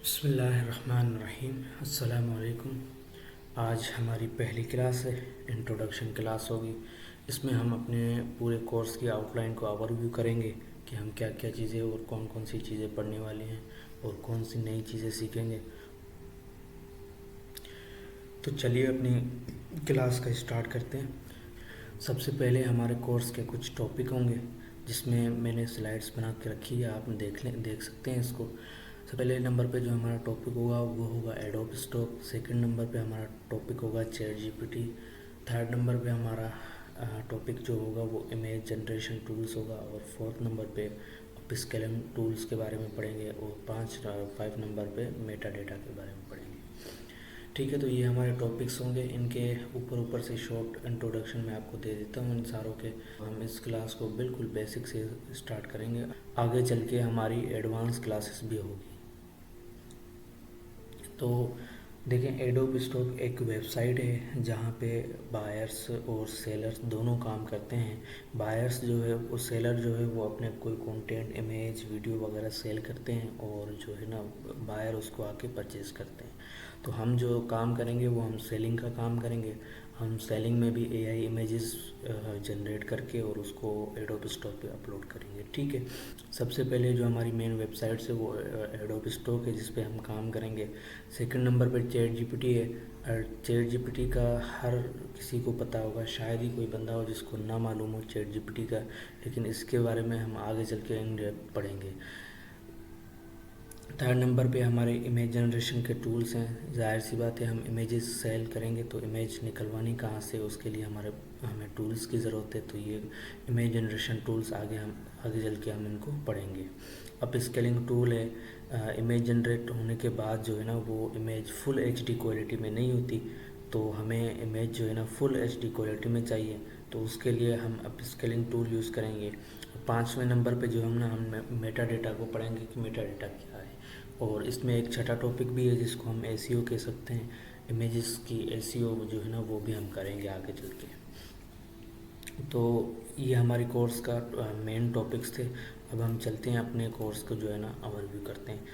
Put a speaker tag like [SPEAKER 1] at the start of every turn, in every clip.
[SPEAKER 1] बिस्मिल्लाहिर्रहमानिर्रहीम। अस्सलाम वालेकुम। आज हमारी पहली क्लास है, इंट्रोडक्शन क्लास होगी। इसमें हम अपने पूरे कोर्स की आउटलाइन को ओवरव्यू करेंगे कि हम क्या क्या चीज़ें और कौन कौन सी चीज़ें पढ़ने वाले हैं और कौन सी नई चीज़ें सीखेंगे। तो चलिए अपनी क्लास का स्टार्ट करते हैं। सबसे पहले हमारे कोर्स के कुछ टॉपिक होंगे जिसमें मैंने स्लाइड्स बना के रखी है, आप देख सकते हैं इसको। सबसे पहले नंबर पे जो हमारा टॉपिक होगा वो होगा एडोब स्टॉक। सेकंड नंबर पे हमारा टॉपिक होगा चैट जीपीटी। थर्ड नंबर पे हमारा टॉपिक जो होगा वो इमेज जनरेशन टूल्स होगा। और फोर्थ नंबर पे अपस्केलिंग टूल्स के बारे में पढ़ेंगे। और 5 नंबर पे मेटा डेटा के बारे में पढ़ेंगे। ठीक है, तो ये हमारे टॉपिक्स होंगे। इनके ऊपर से शॉर्ट इंट्रोडक्शन मैं आपको दे देता हूँ इन सारों के। हम इस क्लास को बिल्कुल बेसिक से स्टार्ट करेंगे, आगे चल के हमारी एडवांस क्लासेस भी होगी। तो देखें, एडोब स्टॉक एक वेबसाइट है जहाँ पे बायर्स और सेलर्स दोनों काम करते हैं। बायर्स जो है वो, सेलर जो है वो अपने कोई कंटेंट, इमेज, वीडियो वगैरह सेल करते हैं और जो है ना बायर उसको आके परचेज़ करते हैं। तो हम जो काम करेंगे वो हम सेलिंग का काम करेंगे। हम सेलिंग में भी एआई इमेजेस जनरेट करके और उसको एडोब स्टॉक पे अपलोड करेंगे। ठीक है, सबसे पहले जो हमारी मेन वेबसाइट है वो एडोब स्टॉक है जिस पे हम काम करेंगे। सेकंड नंबर पे चैट जीपीटी है। और चैट जीपीटी का हर किसी को पता होगा, शायद ही कोई बंदा हो जिसको ना मालूम हो चैट जीपीटी का, लेकिन इसके बारे में हम आगे चल के इन डेप्थ पढ़ेंगे। थर्ड नंबर पे हमारे इमेज जनरेशन के टूल्स हैं। जाहिर सी बात है, हम इमेजेस सेल करेंगे तो इमेज निकलवानी कहाँ से, उसके लिए हमें टूल्स की ज़रूरत है। तो ये इमेज जनरेशन टूल्स आगे चल के हम इनको पढ़ेंगे। अब स्केलिंग टूल है। इमेज जनरेट होने के बाद जो है ना वो इमेज फुल एचडी क्वालिटी में नहीं होती, तो हमें इमेज जो है ना फुल एचडी क्वालिटी में चाहिए। तो उसके लिए हम अब स्केलिंग टूल यूज़ करेंगे। 5वें नंबर पे जो हम मेटा डेटा को पढ़ेंगे कि मेटा डेटा क्या है। और इसमें एक छठा टॉपिक भी है जिसको हम एसईओ कह सकते हैं। इमेजेस की एसईओ जो है ना वो भी हम करेंगे आगे चल के। तो ये हमारी कोर्स का मेन टॉपिक्स थे। अब हम चलते हैं अपने कोर्स को जो है ना ओवरव्यू करते हैं।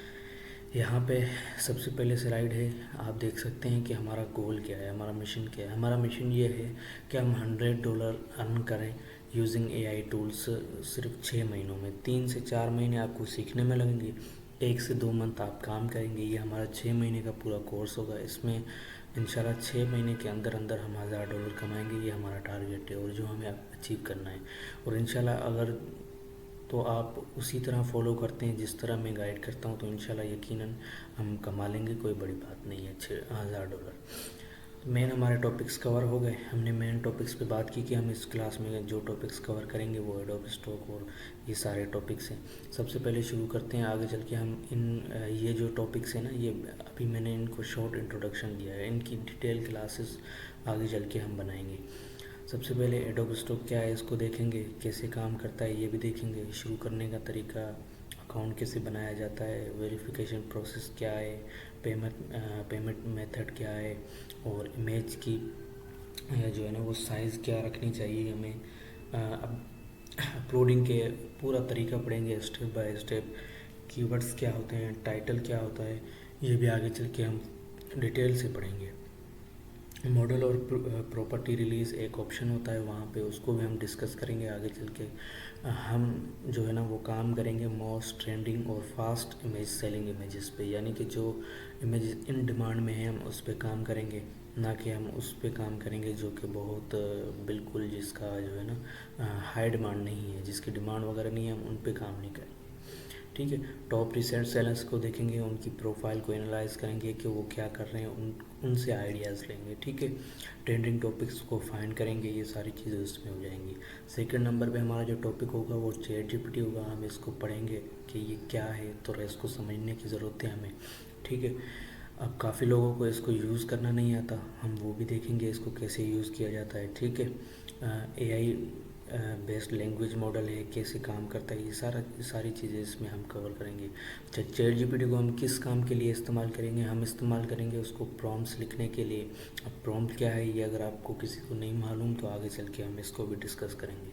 [SPEAKER 1] यहाँ पे सबसे पहले स्लाइड है, आप देख सकते हैं कि हमारा गोल क्या है, हमारा मिशन क्या है। हमारा मिशन ये है कि हम $100 अर्न करें यूजिंग एआई टूल्स सिर्फ 6 महीनों में। 3 से 4 महीने आपको सीखने में लगेंगे, 1 से 2 मंथ आप काम करेंगे। ये हमारा 6 महीने का पूरा कोर्स होगा। इसमें इंशाल्लाह 6 महीने के अंदर अंदर हम $1000 कमाएंगे। ये हमारा टारगेट है और जो हमें अचीव करना है। और इंशाल्लाह अगर तो आप उसी तरह फॉलो करते हैं जिस तरह मैं गाइड करता हूँ तो इंशाल्लाह यकीनन हम कमा लेंगे। कोई बड़ी बात नहीं है। $1000 मेन हमारे टॉपिक्स कवर हो गए। हमने मेन टॉपिक्स पे बात की कि हम इस क्लास में जो टॉपिक्स कवर करेंगे वो एडोब स्टॉक और ये सारे टॉपिक्स हैं। सबसे पहले शुरू करते हैं, आगे चल के हम ये जो टॉपिक्स हैं ना, ये अभी मैंने इनको शॉर्ट इंट्रोडक्शन दिया है, इनकी डिटेल क्लासेस आगे चल के हम बनाएंगे। सबसे पहले एडोब स्टॉक क्या है इसको देखेंगे, कैसे काम करता है ये भी देखेंगे, शुरू करने का तरीका, अकाउंट कैसे बनाया जाता है, वेरिफिकेशन प्रोसेस क्या है, पेमेंट मेथड क्या है, और इमेज की जो है ना वो साइज़ क्या रखनी चाहिए हमें। अब अपलोडिंग के पूरा तरीका पढ़ेंगे स्टेप बाय स्टेप। कीवर्ड्स क्या होते हैं, टाइटल क्या होता है, ये भी आगे चल के हम डिटेल से पढ़ेंगे। मॉडल और प्रॉपर्टी रिलीज़ एक ऑप्शन होता है वहाँ पे, उसको भी हम डिस्कस करेंगे आगे चल के। हम जो है ना वो काम करेंगे मोस्ट ट्रेंडिंग और फास्ट इमेज सेलिंग इमेजेस पे, यानी कि जो इमेज इन डिमांड में है हम उस पर काम करेंगे, ना कि हम उस पर काम करेंगे जो कि बहुत बिल्कुल जिसका जो है ना हाई डिमांड नहीं है, जिसकी डिमांड वगैरह नहीं है, हम उन पर काम नहीं करेंगे। ठीक है, टॉप रिसेंट सेलर्स को देखेंगे, उनकी प्रोफाइल को एनालाइज करेंगे कि वो क्या कर रहे हैं, उनसे आइडियाज़ लेंगे। ठीक है, ट्रेंडिंग टॉपिक्स को फाइंड करेंगे, ये सारी चीज़ें उसमें हो जाएंगी। सेकंड नंबर पे हमारा जो टॉपिक होगा वो चैट जीपीटी होगा। हम इसको पढ़ेंगे कि ये क्या है, तो इसको समझने की ज़रूरत है हमें। ठीक है, अब काफ़ी लोगों को इसको यूज़ करना नहीं आता, हम वो भी देखेंगे इसको कैसे यूज़ किया जाता है। ठीक है, एआई बेस्ड लैंग्वेज मॉडल है, कैसे काम करता है, ये सारी चीज़ें इसमें हम कवर करेंगे। चैट जीपीटी को हम किस काम के लिए इस्तेमाल करेंगे, हम इस्तेमाल करेंगे उसको प्रॉम्प्ट्स लिखने के लिए। अब प्रॉम्प्ट क्या है ये अगर आपको किसी को नहीं मालूम तो आगे चल के हम इसको भी डिस्कस करेंगे।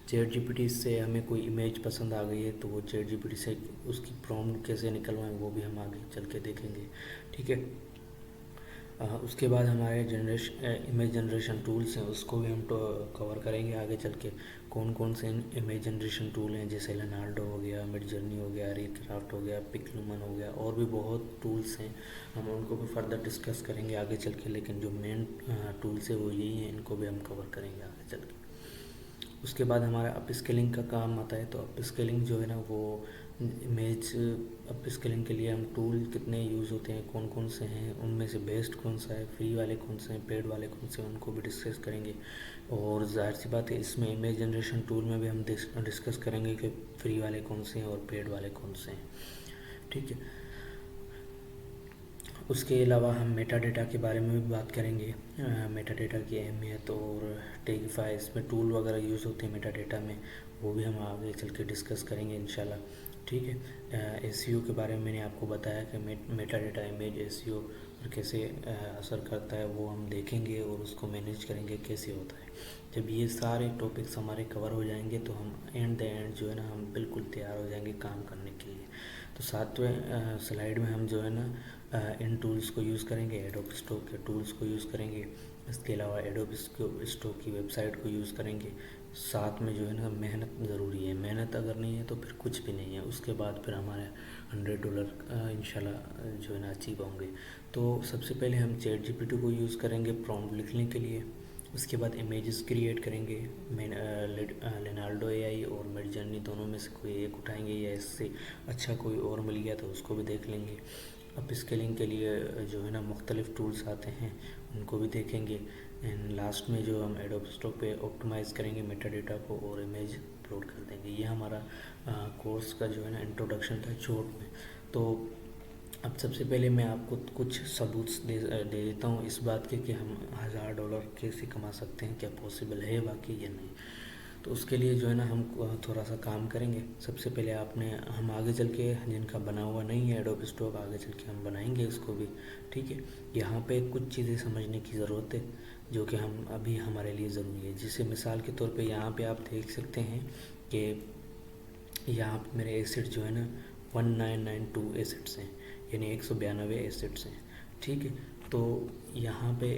[SPEAKER 1] चैट जीपीटी से हमें कोई इमेज पसंद आ गई है तो वो चैट जीपीटी से उसकी प्रॉम्प्ट कैसे निकलवाएं वो भी हम आगे चल के देखेंगे, ठीक है। उसके बाद हमारे इमेज जनरेशन टूल्स हैं उसको भी हम कवर करेंगे आगे चल के। कौन कौन से इमेज जनरेशन टूल हैं, जैसे लेनार्डो हो गया, मिडजर्नी हो गया, रिक्राफ्ट हो गया, पिक्लुमन हो गया, और भी बहुत टूल्स हैं, हम उनको भी फर्दर डिस्कस करेंगे आगे चल के। लेकिन जो मेन टूल्स है वो यही हैं, इनको भी हम कवर करेंगे आगे चल के। उसके बाद हमारा अप स्केलिंग का काम आता है। तो अप स्केलिंग जो है ना वो इमेज अप स्केलिंग के लिए हम टूल कितने यूज़ होते हैं, कौन कौन से हैं, उनमें से बेस्ट कौन सा है, फ्री वाले कौन से हैं, पेड वाले कौन से हैं, उनको भी डिस्कस करेंगे। और जाहिर सी बात है इसमें इमेज जनरेशन टूल में भी हम डिस्कस करेंगे कि फ्री वाले कौन से हैं और पेड वाले कौन से हैं, ठीक है। उसके अलावा हम मेटा डेटा के बारे में भी बात करेंगे, मेटा डेटा की अहमियत और टेगिफाई, इसमें टूल वगैरह यूज़ होते हैं मेटा डेटा में, वो भी हम आगे चल के डिस्कस करेंगे इंशाल्लाह, ठीक है। एसईओ के बारे में मैंने आपको बताया कि मेटा डेटा इमेज एसईओ पर कैसे असर करता है वो हम देखेंगे और उसको मैनेज करेंगे कैसे होता है। जब ये सारे टॉपिक्स हमारे कवर हो जाएंगे तो हम एंड द एंड जो है ना हम बिल्कुल तैयार हो जाएंगे काम करने के लिए। तो 7वें स्लाइड में हम जो है ना इन टूल्स को यूज़ करेंगे, एडोब स्टॉक के टूल्स को यूज़ करेंगे, इसके अलावा एडोब स्टॉक की वेबसाइट को यूज़ करेंगे। साथ में जो है ना मेहनत ज़रूरी है, मेहनत अगर नहीं है तो फिर कुछ भी नहीं है। उसके बाद फिर हमारे $100 इंशाल्लाह जो है ना अचीव होंगे। तो सबसे पहले हम चैट जीपीटी को यूज़ करेंगे प्रॉम्प्ट लिखने के लिए। उसके बाद इमेजेस क्रिएट करेंगे, लेनार्डो एआई और मिडजर्नी दोनों में से कोई एक उठाएंगे, या इससे अच्छा कोई और मिल गया तो उसको भी देख लेंगे। अप स्केलिंग के लिए जो है ना मुख्तलिफ टूल्स आते हैं उनको भी देखेंगे। एंड लास्ट में जो हम एडोब स्टॉक पे ऑप्टिमाइज़ करेंगे मेटा डेटा को और इमेज अपलोड कर देंगे। ये हमारा कोर्स का जो है ना इंट्रोडक्शन था शॉर्ट में। तो अब सबसे पहले मैं आपको कुछ सबूत दे देता हूँ इस बात के कि हम $1000 कैसे कमा सकते हैं, क्या पॉसिबल है वाकई या नहीं। तो उसके लिए जो है ना हम थोड़ा सा काम करेंगे। सबसे पहले हम आगे चल के, जिनका बना हुआ नहीं है एडोब स्टॉक, आगे चल के हम बनाएंगे इसको भी, ठीक है। यहाँ पे कुछ चीज़ें समझने की ज़रूरत है जो कि हम अभी हमारे लिए ज़रूरी है। जिसे मिसाल के तौर पे यहाँ पे आप देख सकते हैं कि यहाँ पे मेरे एसेट जो है ना 1992 एसेट्स हैं, यानी 192 एसेट्स हैं, ठीक है। तो यहाँ पे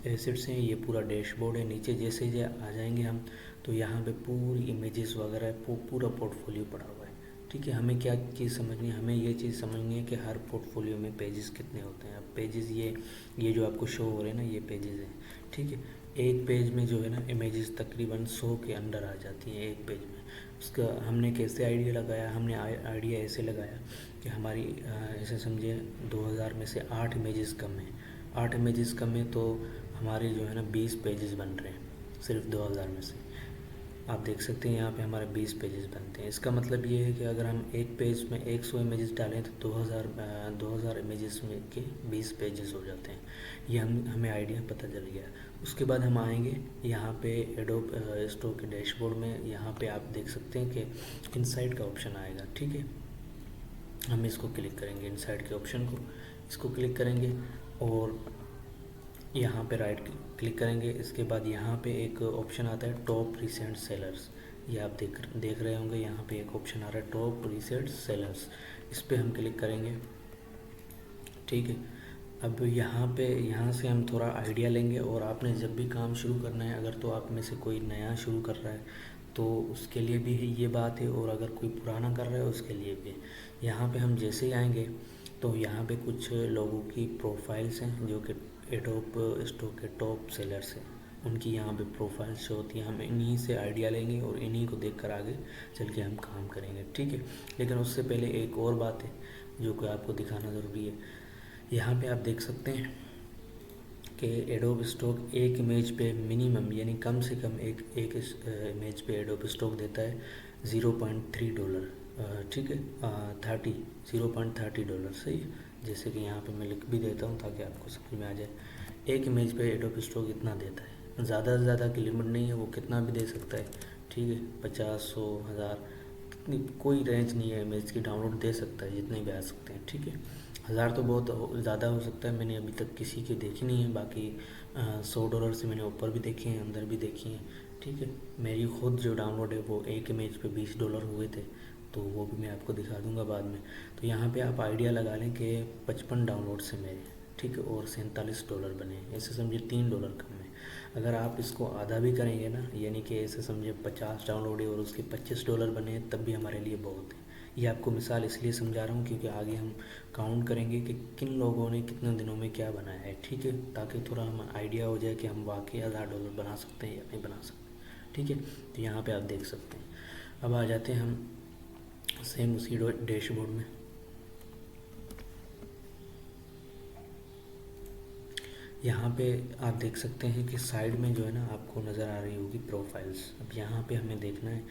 [SPEAKER 1] एसेट्स हैं, ये पूरा डैशबोर्ड है। नीचे जैसे आ जाएंगे हम तो यहाँ पे पूरी इमेजेस वगैरह पूरा पोर्टफोलियो पड़ा हुआ है, ठीक है। हमें क्या चीज़ समझनी है, हमें ये चीज़ समझनी है कि हर पोर्टफोलियो में पेजेस कितने होते हैं। अब पेजेस ये जो आपको शो हो रहे हैं ना ये पेजेस हैं, ठीक है। एक पेज में जो है ना इमेजेस तकरीबन 100 के अंडर आ जाती हैं एक पेज में। उसका हमने कैसे आइडिया लगाया, हमने आइडिया ऐसे लगाया कि हमारी ऐसे समझिए 2000 में से 8 इमेजेस कम हैं, 8 इमेजेस कम है तो हमारे जो है ना 20 पेजेस बन रहे हैं सिर्फ 2000 में से। आप देख सकते हैं यहाँ पे हमारे 20 पेजेस बनते हैं। इसका मतलब ये है कि अगर हम एक पेज में 100 इमेजेस डालें तो 2000 इमेजेस में के 20 पेजेस हो जाते हैं। ये हमें आइडिया पता चल गया। उसके बाद हम आएंगे यहाँ पे एडोब स्टॉक के डैशबोर्ड में, यहाँ पे आप देख सकते हैं कि इनसाइड का ऑप्शन आएगा, ठीक है। हम इसको क्लिक करेंगे, इनसाइड के ऑप्शन को इसको क्लिक करेंगे और यहाँ पे राइट क्लिक करेंगे। इसके बाद यहाँ पे एक ऑप्शन आता है टॉप रिसेंट सेलर्स, ये आप देख रहे होंगे। यहाँ पे एक ऑप्शन आ रहा है टॉप रिसेंट सेलर्स, इस पर हम क्लिक करेंगे, ठीक है। अब यहाँ से हम थोड़ा आइडिया लेंगे और आपने जब भी काम शुरू करना है, अगर तो आप में से कोई नया शुरू कर रहा है तो उसके लिए भी ये बात है, और अगर कोई पुराना कर रहा है उसके लिए भी। यहाँ पे हम जैसे ही आएंगे तो यहाँ पे कुछ लोगों की प्रोफाइल्स हैं जो कि एडोब स्टॉक के टॉप सेलर्स हैं, उनकी यहाँ पे प्रोफाइल शो होती है। हम इन्हीं से आइडिया लेंगे और इन्हीं को देखकर आगे चल के हम काम करेंगे, ठीक है। लेकिन उससे पहले एक और बात है जो कि आपको दिखाना ज़रूरी है। यहाँ पे आप देख सकते हैं कि एडोब स्टॉक एक इमेज पे मिनिमम यानी कम से कम एक इमेज पे एडोब स्टॉक देता है $0.3, ठीक है। 0.30 डॉलर, सही। जैसे कि यहाँ पे मैं लिख भी देता हूँ ताकि आपको समझ में आ जाए। एक इमेज पे एडोब स्टॉक इतना देता है, ज़्यादा से ज़्यादा की लिमिट नहीं है, वो कितना भी दे सकता है, ठीक है। 50, 100, 1000 कोई रेंज नहीं है, इमेज की डाउनलोड दे सकता है, जितने भी आ सकते हैं, ठीक है। 1000 तो बहुत ज़्यादा हो सकता है, मैंने अभी तक किसी की देखी नहीं है। बाकी $100 से मैंने ऊपर भी देखे हैं, अंदर भी देखी हैं, ठीक है। मेरी खुद जो डाउनलोड है वो एक इमेज पे $20 हुए थे, तो वो भी मैं आपको दिखा दूंगा बाद में। तो यहाँ पे आप आइडिया लगा लें कि 55 डाउनलोड से मेरे, ठीक है, और $47 बने, ऐसे समझे $3 कम है। अगर आप इसको आधा भी करेंगे ना, यानी कि ऐसे समझे 50 डाउनलोड है और उसके $25 बने, तब भी हमारे लिए बहुत है। ये आपको मिसाल इसलिए समझा रहा हूँ क्योंकि आगे हम काउंट करेंगे कि किन लोगों ने कितने दिनों में क्या बनाया है, ठीक है, ताकि थोड़ा हम आइडिया हो जाए कि हम वाकई $1000 बना सकते हैं या नहीं बना सकते, ठीक है। तो यहाँ पे आप देख सकते हैं। अब आ जाते हैं हम सेम उसी डैशबोर्ड में। यहाँ पे आप देख सकते हैं कि साइड में जो है ना आपको नज़र आ रही होगी प्रोफाइल्स। अब यहाँ पे हमें देखना है,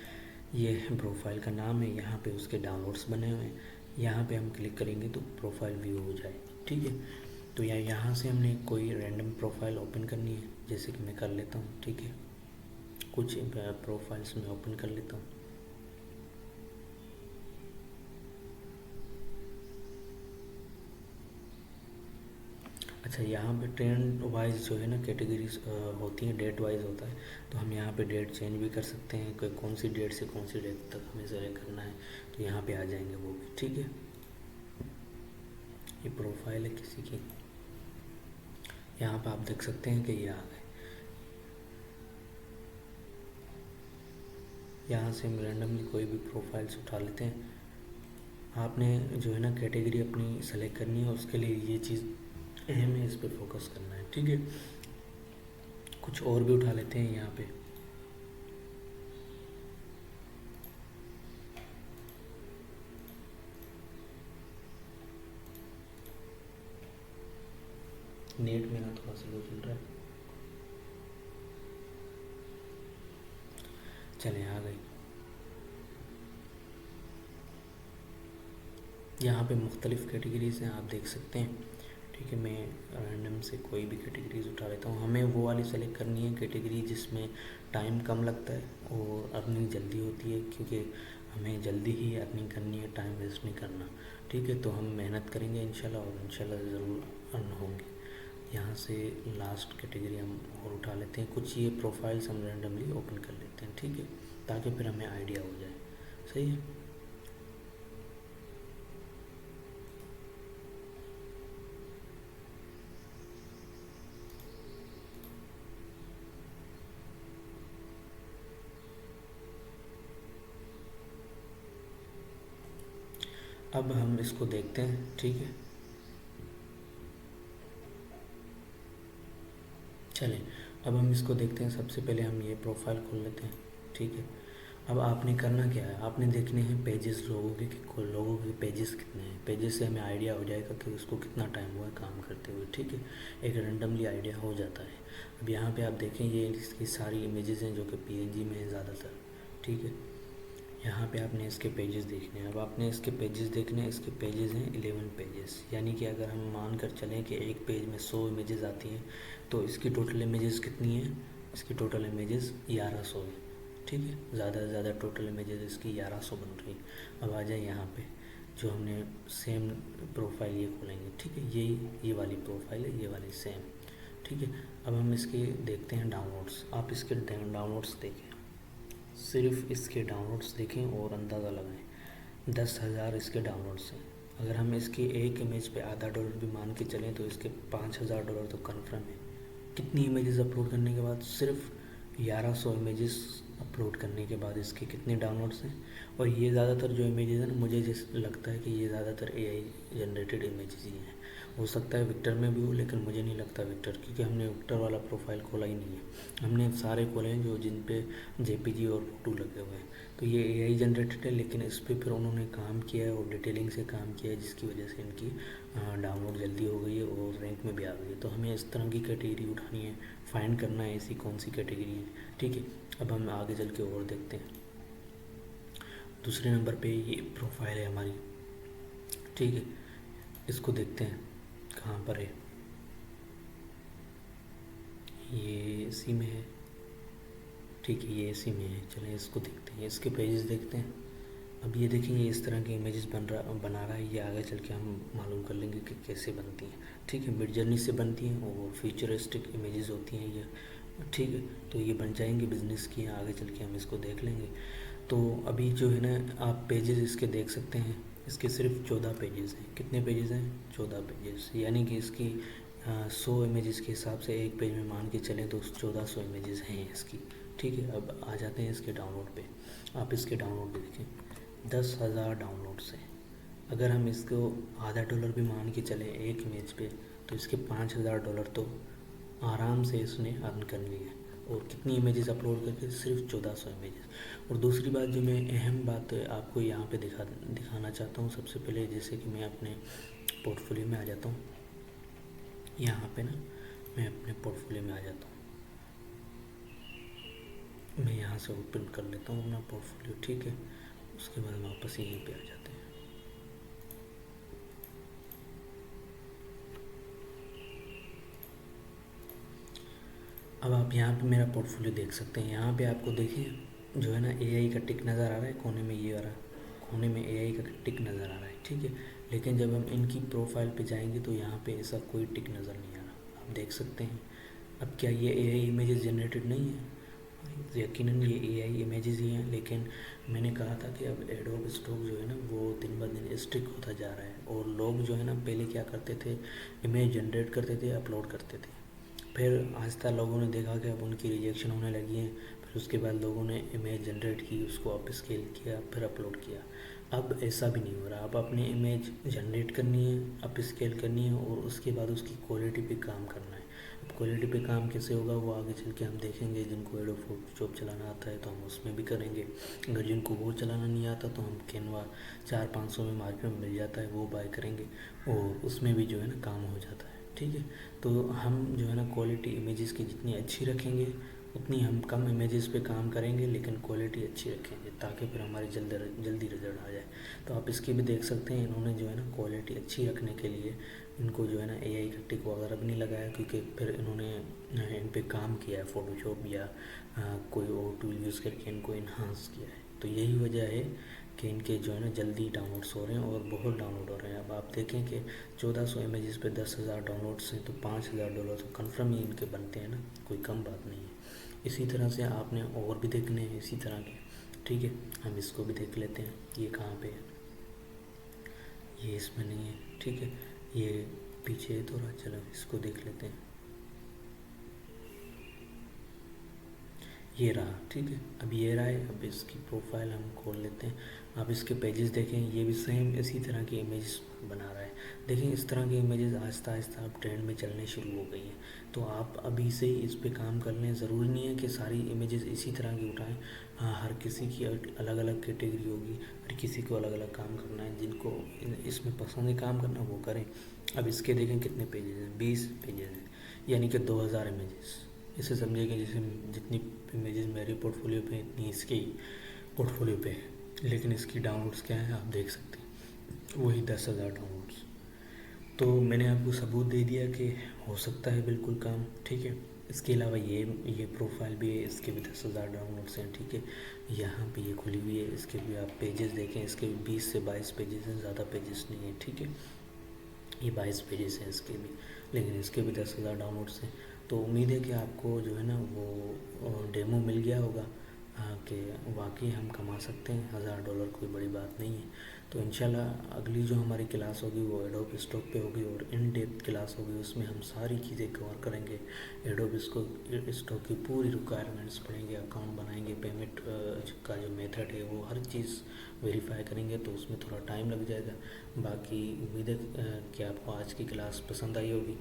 [SPEAKER 1] ये प्रोफाइल का नाम है, यहाँ पे उसके डाउनलोड्स बने हुए हैं। यहाँ पे हम क्लिक करेंगे तो प्रोफाइल व्यू हो जाए, ठीक है। तो यहाँ से हमने कोई रैंडम प्रोफाइल ओपन करनी है, जैसे कि मैं कर लेता हूँ, ठीक है। कुछ प्रोफाइल्स में ओपन कर लेता हूँ। अच्छा, यहाँ पे ट्रेंड वाइज जो है ना कैटेगरीज होती हैं, डेट वाइज होता है, तो हम यहाँ पे डेट चेंज भी कर सकते हैं कि कौन सी डेट से कौन सी डेट तक हमें सेलेक्ट करना है, तो यहाँ पे आ जाएंगे वो भी, ठीक है। ये प्रोफाइल है किसी की, यहाँ पे आप देख सकते हैं कि ये आ गए। यहाँ से हम रैंडमली कोई भी प्रोफाइल्स उठा लेते हैं। आपने जो है ना कैटेगरी अपनी सेलेक्ट करनी है, उसके लिए ये चीज़ अहम है, इस पर फोकस करना है, ठीक है। कुछ और भी उठा लेते हैं यहाँ पे। नेट मेरा थोड़ा स्लो चल रहा है, चले आ गई। यहाँ पे मुख्तलिफ़ कैटेगरीज हैं, आप देख सकते हैं, ठीक है। मैं रैंडम से कोई भी कैटेगरीज उठा लेता हूँ। हमें वो वाली सेलेक्ट करनी है कैटेगरी जिसमें टाइम कम लगता है और अर्निंग जल्दी होती है, क्योंकि हमें जल्दी ही अर्निंग करनी है, टाइम वेस्ट नहीं करना, ठीक है। तो हम मेहनत करेंगे इंशाल्लाह, और इंशाल्लाह ज़रूर अर्न होंगे। यहाँ से लास्ट कैटेगरी हम और उठा लेते हैं। कुछ ये प्रोफाइल्स हम रैंडमली ओपन कर लेते हैं, ठीक है, ताकि फिर हमें आइडिया हो जाए, सही है। अब हम इसको देखते हैं, ठीक है। चलें, अब हम इसको देखते हैं। सबसे पहले हम ये प्रोफाइल खोल लेते हैं, ठीक है। अब आपने करना क्या है, आपने देखने हैं पेजेस लोगों के कि लोगों के पेजेस कितने हैं। पेजेस से हमें आइडिया हो जाएगा कि उसको कितना टाइम हुआ है काम करते हुए, ठीक है। एक रैंडमली आइडिया हो जाता है। अब यहाँ पे आप देखें, ये इसकी सारी इमेजेस हैं जो कि पीएनजी में हैं ज़्यादातर, ठीक है। यहाँ पे आपने इसके पेजेस देखने हैं। अब आपने इसके पेजेस देखने हैं, इसके पेजेस हैं 11 पेजेस, यानी कि अगर हम मान कर चलें कि एक पेज में 100 इमेजेस आती हैं, तो इसकी टोटल इमेजेस कितनी है, इसकी टोटल इमेजेस 1100 है, ठीक है। ज़्यादा से ज़्यादा टोटल इमेजेस इसकी 1100 बन रही है। अब आ जाए यहाँ पे, जो हमने सेम प्रोफाइल ये खोलेंगे, ठीक है। ये वाली प्रोफाइल है, ये वाली सेम, ठीक है। अब हम इसके देखते हैं डाउनलोड्स। आप इसके डाउनलोड्स देखें, सिर्फ इसके डाउनलोड्स देखें और अंदाज़ा लगाएं। 10,000 इसके डाउनलोड्स हैं। अगर हम इसकी एक इमेज पे $0.5 भी मान के चलें तो इसके $5,000 तो कन्फर्म है। कितनी इमेजेस अपलोड करने के बाद, सिर्फ 1100 इमेजेस अपलोड करने के बाद इसके कितने डाउनलोड्स हैं। और ये ज़्यादातर जो इमेजेस हैं ना, मुझे जैसे लगता है कि ये ज़्यादातर एआई जनरेटेड इमेजेस ही हैं। हो सकता है विक्टर में भी हो, लेकिन मुझे नहीं लगता विक्टर, क्योंकि हमने विक्टर वाला प्रोफाइल खोला ही नहीं है। हमने सारे खोले हैं जो जिन पे जेपीजी और फोटो लगे हुए हैं। तो ये एआई जनरेटेड है, लेकिन इस पर फिर उन्होंने काम किया है और डिटेलिंग से काम किया है, जिसकी वजह से इनकी डाउनलोड जल्दी हो गई है और रैंक में भी आ गई है। तो हमें इस तरह की कैटेगरी उठानी है, फाइंड करना है ऐसी कौन सी कैटेगरी है, ठीक है। अब हम आगे चल के और देखते हैं। दूसरे नंबर पे ये प्रोफाइल है हमारी, ठीक है। इसको देखते हैं कहाँ पर है। ये इसी में है, ठीक है, ये इसी में है। चलें इसको देखते हैं, इसके पेजेस देखते हैं। अब ये देखेंगे इस तरह की इमेजेस बना रहा है। ये आगे चल के हम मालूम कर लेंगे कि कैसे बनती हैं, ठीक है। मिड जर्नी से बनती हैं और फ्यूचरिस्टिक इमेजेस होती हैं ये। ठीक है। तो ये बन जाएंगे बिज़नेस की, आगे चल के हम इसको देख लेंगे। तो अभी जो है ना आप पेजेस इसके देख सकते हैं, इसके सिर्फ 14 पेजेस हैं। कितने पेजेस हैं? 14 पेजेस, यानी कि इसकी 100 इमेजेस के हिसाब से एक पेज में मान के चलें तो 1400 इमेजेस हैं इसकी। ठीक है। अब आ जाते हैं इसके डाउनलोड पे। आप इसके डाउनलोड पे देखें, 10,000 डाउनलोड्स हैं। अगर हम इसको $0.5 भी मान के चलें एक इमेज पे, तो इसके $5,000 तो आराम से इसने अर्न कर लिए। और कितनी इमेजेस अपलोड करके? सिर्फ 1400 इमेजेस। और दूसरी बात जो मैं अहम बात आपको यहाँ पे दिखाना चाहता हूँ, सबसे पहले जैसे कि मैं अपने पोर्टफोलियो में आ जाता हूँ। यहाँ पे ना मैं अपने पोर्टफोलियो में आ जाता हूँ, मैं यहाँ से ओपन कर लेता हूँ अपना पोर्टफोलियो। ठीक है। उसके बाद वापस यहीं पे आ जाते हैं। अब आप यहाँ पे मेरा पोर्टफोलियो देख सकते हैं। यहाँ पे आपको देखिए जो है ना एआई का टिक नज़र आ रहा है कोने में, ये आ रहा है कोने में एआई का टिक नज़र आ रहा है। ठीक है। लेकिन जब हम इनकी प्रोफाइल पे जाएंगे तो यहाँ पे ऐसा कोई टिक नज़र नहीं आ रहा, आप देख सकते हैं। अब क्या ये एआई इमेजेस जनरेटेड नहीं है? यकीनन ये एआई इमेजेस ही हैं, लेकिन मैंने कहा था कि अब एडोब स्टॉक जो है ना वो दिन ब दिन स्ट्रिक्ट होता जा रहा है। और लोग जो है ना पहले क्या करते थे, इमेज जनरेट करते थे, अपलोड करते थे। फिर आहिस्ता लोगों ने देखा कि अब उनकी रिजेक्शन होने लगी है। फिर उसके बाद लोगों ने इमेज जनरेट की, उसको अप स्केल किया, फिर अपलोड किया। अब ऐसा भी नहीं हो रहा। अब अपनी इमेज जनरेट करनी है, अप स्केल करनी है, और उसके बाद उसकी क्वालिटी पे काम करना है। अब क्वालिटी पे काम कैसे होगा वो आगे चल के हम देखेंगे। जिनको एडोब फोटोशॉप चलाना आता है तो हम उसमें भी करेंगे। अगर जिनको वो चलाना नहीं आता तो हम कैनवा 400-500 में मार्केट में मिल जाता है, वो बाय करेंगे और उसमें भी जो है ना काम हो जाता है। ठीक है। तो हम जो है ना क्वालिटी इमेजेस की जितनी अच्छी रखेंगे उतनी हम कम इमेजेस पे काम करेंगे, लेकिन क्वालिटी अच्छी रखेंगे ताकि फिर हमारी जल्दी रिजल्ट आ जाए। तो आप इसकी भी देख सकते हैं, इन्होंने जो है ना क्वालिटी अच्छी रखने के लिए इनको जो है ना एआई का टिक वगैरह भी नहीं लगाया, क्योंकि फिर इन्होंने इन पे काम किया है फोटोशॉप या कोई और टूल यूज़ करके इनको इन्हांस किया है। तो यही वजह है कि इनके जो है ना जल्दी डाउनलोड्स हो रहे हैं और बहुत डाउनलोड हो रहे हैं। अब आप देखें कि 1400 इमेजेस पे 10,000 डाउनलोड्स हैं, तो $5,000 तो कन्फर्म ही इनके बनते हैं ना, कोई कम बात नहीं है। इसी तरह से आपने और भी देखने हैं इसी तरह के। ठीक है। हम इसको भी देख लेते हैं, ये कहाँ पे है, ये इसमें नहीं है। ठीक है। ये पीछे है थोड़ा, चलो इसको देख लेते हैं। ये रहा। ठीक है। अब ये रहा है। अब इसकी प्रोफाइल हम खोल लेते हैं। आप इसके पेजेस देखें, ये भी सेम इसी तरह की इमेज बना रहा है। देखें इस तरह की इमेजेस आहिस्ता आहिस्ता अब ट्रेंड में चलने शुरू हो गई हैं। तो आप अभी से ही इस पे काम कर लें। ज़रूरी नहीं है कि सारी इमेजेस इसी तरह की उठाएं। हाँ, हर किसी की अलग अलग कैटेगरी होगी, हर किसी को अलग अलग काम करना है। जिनको इसमें पसंद है काम करना वो करें। अब इसके देखें कितने पेजेस हैं, 20 पेजेस हैं, यानी कि 2000 इमेजेस। इसे समझिए कि जैसे जितनी इमेजेस मेरे पोर्टफोलियो पे इतनी इसके पोर्टफोलियो पे है, लेकिन इसकी डाउनलोड्स क्या है आप देख सकते हैं, वही 10,000 डाउनलोड्स। तो मैंने आपको सबूत दे दिया कि हो सकता है बिल्कुल काम। ठीक है। इसके अलावा ये प्रोफाइल भी है, इसके भी 10,000 डाउनलोड्स हैं। ठीक है। यहाँ पे ये खुली हुई है, इसके भी आप पेजेस देखें, इसके भी 20 से 22 पेजेस हैं, ज़्यादा पेजेस नहीं है। ठीक है। ये 22 पेजेस हैं इसके भी, लेकिन इसके भी 10,000 डाउनलोड्स हैं। तो उम्मीद है कि आपको जो है ना वो डेमो मिल गया होगा कि वाकई हम कमा सकते हैं $1,000, कोई बड़ी बात नहीं है। तो इंशाल्लाह अगली जो हमारी क्लास होगी वो एडोब स्टॉक पे होगी और इन डेप्थ क्लास होगी, उसमें हम सारी चीज़ें कवर करेंगे। एडोब स्टॉक की पूरी रिक्वायरमेंट्स पढ़ेंगे, अकाउंट बनाएंगे, पेमेंट का जो मेथड है वो हर चीज़ वेरीफाई करेंगे। तो उसमें थोड़ा टाइम लग जाएगा। बाकी उम्मीद है कि आपको आज की क्लास पसंद आई होगी।